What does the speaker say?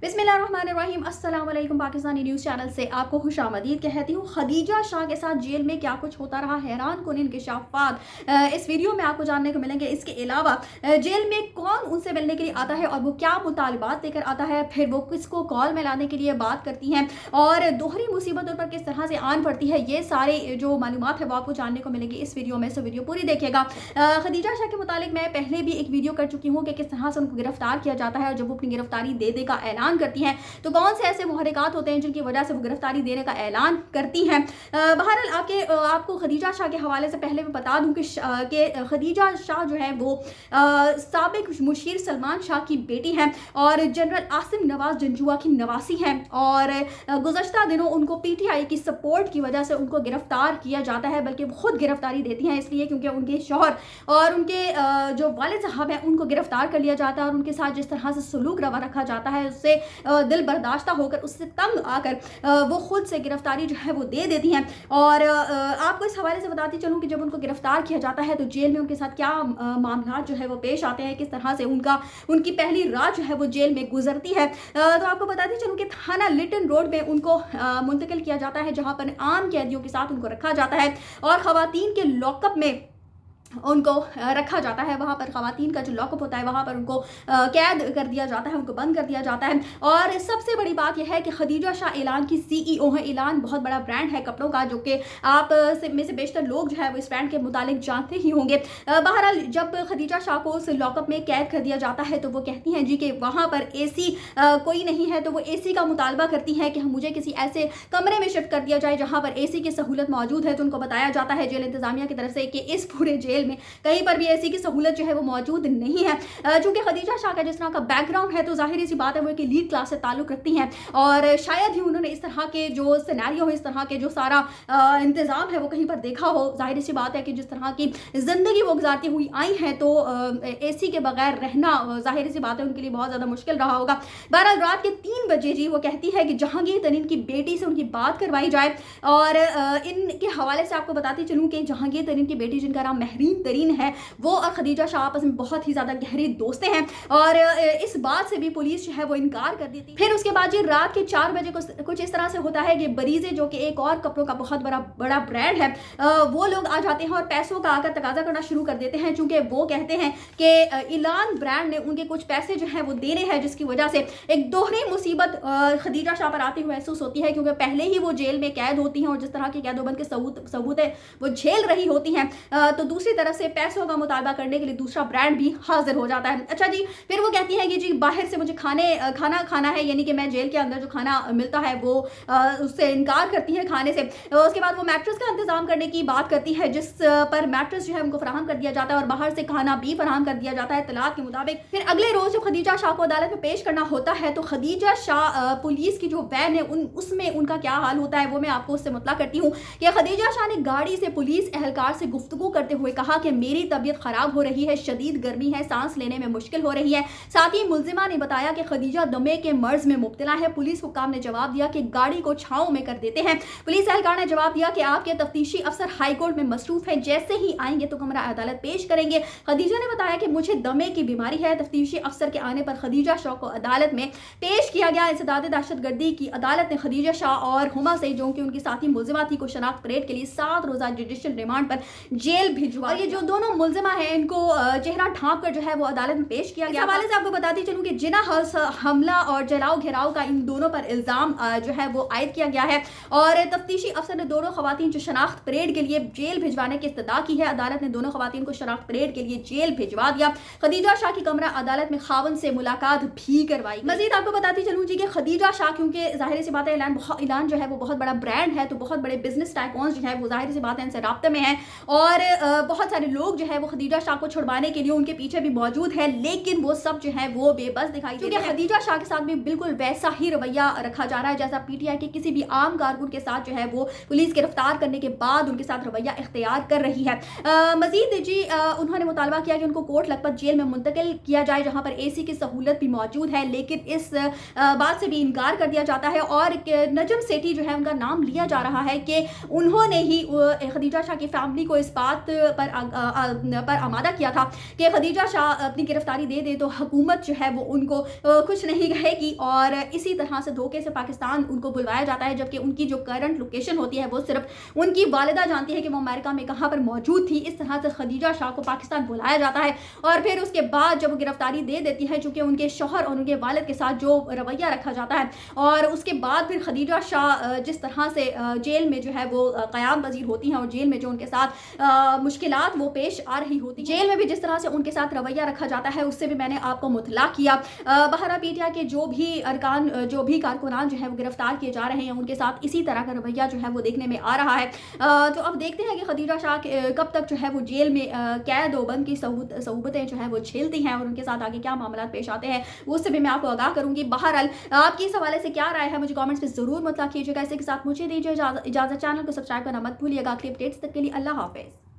बिस्मिल्लाहिर्रहमानिर्रहीम अस्सलाम वालेकुम। पाकिस्तानी न्यूज़ चैनल से आपको खुशामदीद कहती हूँ। खदीजा शाह के साथ जेल में क्या कुछ होता रहा, हैरान कुन इंकशाफात इस वीडियो में आपको जानने को मिलेंगे। इसके अलावा जेल में कौन उनसे मिलने के लिए आता है और वो क्या मुतालबात लेकर आता है, फिर वो किसको कॉल में लाने के लिए बात करती हैं और दोहरी मुसीबतों पर किस तरह से आन पड़ती है, ये सारे जो मालूमात है वो आपको जानने को मिलेंगे इस वीडियो में। सो वीडियो पूरी देखिएगा। खदीजा शाह के मुतालिक मैं पहले भी एक वीडियो कर चुकी हूँ कि किस तरह से उनको गिरफ्तार किया जाता है और जब वो अपनी गिरफ्तारी देने का ऐलान करती हैं तो कौन से ऐसे मुहर्रिकात होते हैं जिनकी वजह से वो गिरफ्तारी देने का ऐलान करती हैं। बहरहाल आपको खदीजा शाह के हवाले से पहले मैं बता दूं कि खदीजा शाह जो है वो साबिक मुशीर सलमान शाह की बेटी हैं और जनरल आसिम नवाज जंजुआ की नवासी हैं और गुज़श्ता दिनों उनको पीटीआई की सपोर्ट की वजह से उनको गिरफ्तार किया जाता है, बल्कि वो खुद गिरफ्तारी देती हैं इसलिए क्योंकि उनके शौहर और उनके जो वालिद साहब हैं उनको गिरफ्तार कर लिया जाता है और उनके साथ जिस तरह से सलूक रवा रखा जाता है उससे दिल बर्दाश्ता होकर, उससे तंग आकर वो खुद से गिरफ्तारी जो है वो दे देती हैं। और आपको इस हवाले से बताती चलूँ कि जब उनको गिरफ्तार किया जाता है तो जेल में उनके साथ क्या मामला जो है वो पेश आते हैं, किस तरह से उनकी पहली रात जो है वो जेल में गुजरती है। तो आपको बताती चलूँ कि थाना लिटन रोड में उनको मुंतकिल किया जाता है जहाँ पर आम कैदियों के साथ उनको रखा जाता है और ख़वातीन के लॉकअप में उनको रखा जाता है। वहाँ पर ख़वातीन का जो लॉकअप होता है वहाँ पर उनको कैद कर दिया जाता है, उनको बंद कर दिया जाता है। और सबसे बड़ी बात यह है कि खदीजा शाह ईलान की सीईओ है। ईलान बहुत बड़ा ब्रांड है कपड़ों का, जो कि आप में से बेशतर लोग जो है वो इस ब्रांड के मुतालिक जानते ही होंगे। बहरहाल जब खदीजा शाह को उस लॉकअप में कैद कर दिया जाता है तो वो कहती हैं जी कि वहाँ पर AC कोई नहीं है, तो वो AC का मुतालबा करती हैं कि हम मुझे किसी ऐसे कमरे में शिफ्ट कर दिया जाए जहाँ पर AC की सहूलत मौजूद है। तो उनको बताया जाता है जेल इंतज़ामिया की तरफ से कि इस पूरे जेल में कहीं पर भी ऐसी की सहूलत जो है वो मौजूद नहीं है। चूंकि खदीजा शाह का जिस तरह का बैकग्राउंड है तो जाहिर सी बात है वो एक लीड क्लास से ताल्लुक रखती हैं और शायद ही उन्होंने इस तरह के जो सिनेरियो है, इस तरह के जो सारा इंतज़ाम है वो कहीं पर देखा हो। जाहिर सी बात है कि जिस तरह की ज़िंदगी वो गुजारती हुई आई हैं तो AC के बगैर रहना जाहिर सी बात है उनके लिए बहुत ज़्यादा मुश्किल रहा होगा। बहरहाल रात के 3 बजे जी वो कहती है कि जहांगीर तरीन की बेटी से उनकी बात करवाई जाए और इनके हवाले से आपको बताती चलूँ कि जहांगीर तरीन की बेटी जिनका नाम महरीन तरीन है वो और खदीजा शाह आपस में बहुत ही ज्यादा गहरी दोस्तें हैं और इस बात से भी पुलिस जो है वो इनकार कर देती। फिर उसके बाद जी रात के 4 बजे कुछ इस तरह से होता है कि बरीजे जो कि एक और कपड़ों का बहुत बड़ा ब्रांड है, वो लोग आ जाते हैं और पैसों का आकर तकाजा करना शुरू कर देते हैं, चूंकि वो कहते हैं कि ईलान ब्रांड ने उनके कुछ पैसे जो है वो देने हैं, जिसकी वजह से एक दोहरी मुसीबत खदीजा शाह पर आती हुई महसूस होती है क्योंकि पहले ही वो जेल में कैद होती हैं और जिस तरह के कैदोबंद के सबूत वो झेल रही होती हैं, तो दूसरी तरफ से पैसों का मुतालबा करने के लिए दूसरा ब्रांड भी हाजिर हो जाता है। अच्छा जी, फिर वो कहती है कि जी बाहर से मुझे खाना खाना है, यानी कि मैं जेल के अंदर जो खाना मिलता है वो उससे इनकार करती है खाने से। उसके बाद वो मैट्रेस का इंतजाम करने की बात करती है, जिस पर मैट्रेस जो है उनको फराहम कर दिया जाता है और बाहर से खाना भी फराहम कर दिया जाता है इत्तलात के मुताबिक। फिर अगले रोज जब खदीजा शाह को अदालत में पेश करना होता है तो खदीजा शाह पुलिस की जो वैन है उसमें उनका क्या हाल होता है वो मैं आपको उससे मुतला करती हूँ कि खदीजा शाह ने गाड़ी से पुलिस एहलकार से गुफ्तगू करते हुए कहा कि मेरी तबीयत खराब हो रही है, शदीद गर्मी है, सांस लेने में मुश्किल हो रही है। साथ ही मुल्जिमा ने बताया कि खदीजा दमे के मर्ज में मुब्तला है। पुलिस हुक्काम ने जवाब दिया कि गाड़ी को छांव में कर देते हैं। पुलिस एहलकार ने जवाब दिया कि आपके तफ्तीशी अफसर हाई कोर्ट में मसरूफ हैं, जैसे ही आएंगे तो कमरा अदालत पेश करेंगे। खदीजा ने बताया कि मुझे दमे की बीमारी है। तफ्तीशी अफसर के आने पर खदीजा शाह को अदालत में पेश किया गया। इंसदाद दहशतगर्दी की अदालत ने खदीजा शाह और हुमा सईद जो कि उनकी साथी मुल्जिमा थी को शनाख्त परेड के लिए 7 रोजा जुडिशियल रिमांड पर जेल भिजवा। ये जो दोनों मुल्जिमा है इनको चेहरा ढांप कर जो है वो अदालत में पेश किया गया। हवाले से आपको बताती चलूं कि जिना हमला और जलाओ घेराव का इन दोनों पर इल्जाम जो है वो आयद किया गया है और तफ्तीशी अफसर ने दोनों खवातीन जो शनाख्त परेड के लिए जेल भिजवाने की इस्तदा की है। अदालत ने दोनों खवातीन को शनाख्त परेड के लिए जेल भिजवा दिया। खदीजा शाह की कमरा अदालत में खावन से मुलाकात भी करवाई। मजीद आपको बताती चलूं जी कि खदीजा शाह क्योंकि जाहिर सी बात है ईलान जो है वो बहुत बड़ा ब्रांड है, तो बहुत बड़े बिजनेस टाइकॉन्स जो है वो जाहिर सी बात है इनसे राब्ते में है और बहुत सारे लोग जो है वो खदीजा शाह को छुड़वाने के लिए उनके पीछे भी मौजूद है, लेकिन वो सब जो है वो बेबस दिखाई देते हैं। खदीजा शाह के साथ भी बिल्कुल वैसा ही रवैया रखा जा रहा है जैसा पीटीआई के किसी भी आम कारकुन के साथ जो है वो पुलिस गिरफ्तार करने के बाद उनके साथ रवैया इख्तियार कर रही है। मजीद जी उन्होंने मुतालबा किया कि उनको कोट लखपत जेल में मुंतकिल किया जाए जहाँ पर AC की सहूलत भी मौजूद है, लेकिन इस बात से भी इनकार कर दिया जाता है और नजम सेठी जो है उनका नाम लिया जा रहा है कि उन्होंने ही खदीजा शाह की फैमिली को इस बात पर पर आमादा किया था कि खदीजा शाह अपनी गिरफ्तारी दे दे तो हुकूमत जो है वो उनको कुछ नहीं कहेगी, और इसी तरह से धोखे से पाकिस्तान उनको बुलवाया जाता है, जबकि उनकी जो करंट लोकेशन होती है वो सिर्फ उनकी वालिदा जानती है कि वो अमेरिका में कहाँ पर मौजूद थी। इस तरह से खदीजा शाह को पाकिस्तान बुलाया जाता है और फिर उसके बाद जब वो गिरफ्तारी दे देती है, चूँकि उनके शौहर और उनके वालिद के साथ जो रवैया रखा जाता है, और उसके बाद फिर खदीजा शाह जिस तरह से जेल में जो है वो क़याम पज़ीर होती हैं और जेल में जो उनके साथ मुश्किलात वो पेश आ रही होती, जेल में भी जिस तरह से उनके साथ रवैया रखा जाता है, उससे भी मैंने आपको मुतला किया। बहरा पीटीआई के जो भी अरकान, जो भी कारकुनान जो है वो गिरफ्तार किए जा रहे हैं, उनके साथ इसी तरह का रवैया जो है वो देखने में आ रहा है। तो अब देखते हैं कि खदीजा शाह कब तक जो है वो जेल में कैद व बंद की सहूबतें जो है वो झेलती हैं और उनके साथ आगे क्या मामला पेश आते हैं, उससे भी मैं आपको आगाह करूँगी। बहरहाल आपकी इस हवाले से क्या राय है मुझे कमेंट्स में ज़रूर मुतला कीजिएगा। इसी के साथ मुझे दीजिए इजाज़त। चैनल को सब्सक्राइब करना मत भूलिएगा। अगली अपडेट्स तक के लिए अल्लाह हाफ़िज़।